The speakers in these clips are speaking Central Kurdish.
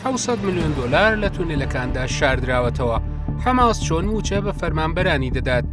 700 ملیۆن دۆلار لە تونێلەکاندا شاردراوەتەوە. حەماس چۆن موچە بە فەرمانبەرانی دەدات.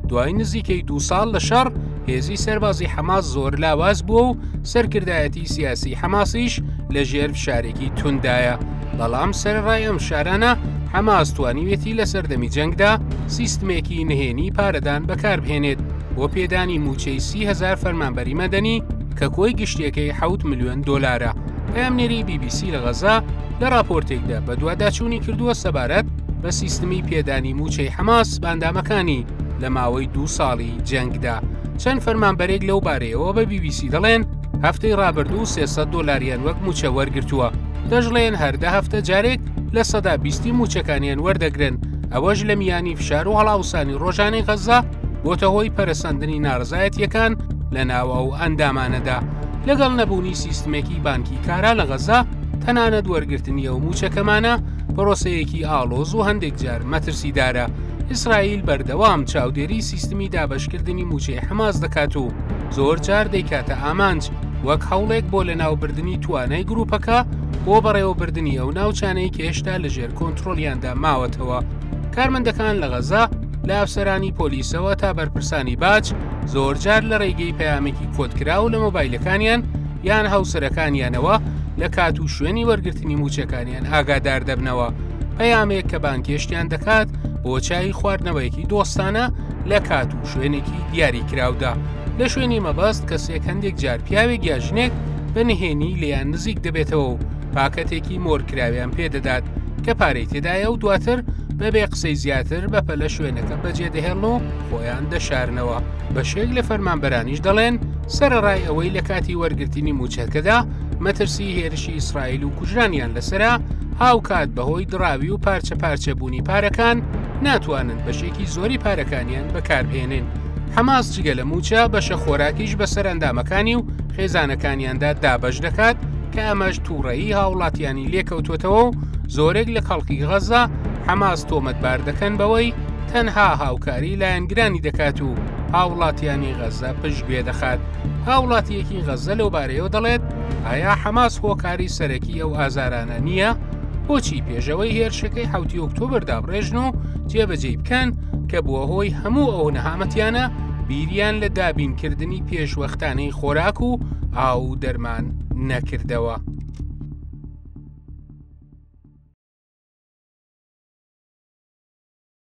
دوای نزیکەی 2 ساڵ لە شەڕ هێزی سەربازی حەماس زۆر لاواز بووە و سەرکردایەتی سیاسی حەماسیش لە ژێر فشارێکی توندایە. بەڵام سەرڕای ئەم شارانە حەماس توانیوێتی لە سەردەمی جەنگدا سیستمێکی نهێنی پارەدان بەکاربهێنێت بۆ پێدانی موچەی 30,000 فەرمانبەری مەدەنی کە کۆی گشتیەکەی 7 ملیۆن دۆلارە. پەیامنێری BBC لە غەزا لە راپۆرتێکدا بە دوواداچوونی کردووە سەبارەت بە سیستمی پێدانی موچەی حەماس باندامەکانی لە ماوەی 2 ساڵی جەنگدا. چەند فەرمانبەرێک لەو بارەیەوە بە BBC دەڵێن هەفتەی ڕابردوو 300 دۆلاریان وەک موچە وەرگرتووە. دەژڵێن هەردە هەفتە جارێک لە 120 موچەکانیان وەردەگرن. ئەوەش لە میانی فشار و هەڵاوسانی ڕۆژانەی غەزا بۆتە هۆی پەرەسەندنی ناڕزایەتیەکان لە ناو ئەو ئەندامانەدا. لەگەڵ نەبوونی سیستمێکی بانکی کارا لە غەزا تەنانەت وەرگرتنی ئەو موچەکەمانە پرۆسەیەکی ئاڵۆز و هەندێک جار مەترسیدارە. ئیسرائیل بەردەوام چاودێری سیستمی دابەشکردنی موچەی حەماس دەکات و زۆر جار دەیکاتە ئامانج وەک هەوڵێک بۆ لە ناوبردننی توانای گروپەکە بۆ بەڕێوەبردننی ئەو ناوچانەی کە هێشتا لەژێر کۆنتترۆلیاندا ماوەتەوە. کارمەندەکان لە غەزا لە ئەفسەرانی پۆلیسەوە تا بەرپرسانی باج زۆر جار لە ڕێگەی پەیامێکی کۆدکراو لە مۆبایلەکانیان یان هاوسەرەکانیانەوە لە کات و شوێنی وەرگرتنی موچەکانیان ئاگادار دەبنەوە. پەیامێک کە بانکێشتیان دەکات بۆ چای خواردنەوەیەکی دۆستانە لە کات و شوێنێکی دیاری کراودا. لە شوێنی مەبەست کەسێک هەندێک جار پیاوێک یاژنێک بە نهێنی لێیان نزیک دەبێتەوە و پاکەتێکی مۆرکراویان پێدەدات کە پارەی تێدایە و دواتر بەبێ قسەی زیاتر بەپە لە شوێنەکە بەجێ دەهێڵن و خۆیان دەشارنەوە. بەشێک لە فەرمانبەرانیش دەڵێن سەرەڕای ئەوەی لە کاتی وەرگرتنی موچەکەدا مەترسی هێرشی ئیسرائیل و کوژرانیان لەسرە هاوکات بەهۆی دراوی و پارچە پارچەبوونی پارەکان ناتوانن بەشێکی زۆری پارەکانیان بەکاربهێنن. حەماس جگە لە موچە بەشە خۆراکیش بەسەر ئەندامەکانی و خێزانەکانیاندا دابەش دەکات کە ئەمەش تووڕەیی هاوڵاتیانی لێکەوتوێتەوە و زۆرێک لە خەڵکی غەزا حەماس تۆمەتبار دەکەن بەوەی تەنها هاوکاری لایەنگرانی دەکات و هاوڵاتیانی غەزا پشتگوێ دەخات. هاوڵاتیەکی غەزە لەو بارەیەوە دەڵێت ئایا حەماس هۆکاری سەرەکی ئەو ئازارانە نییە؟ بۆچی پێشەوەی هێرشەکەی 7 ئۆکتۆبردا بڕێژن و جێبەجێ بکەن کە بووە هۆی هەموو ئەو نەهامەتیانە بیریان لە دابینکردنی پێشوەختانەی خۆراک و ئاو دەرمان نەکردەوە.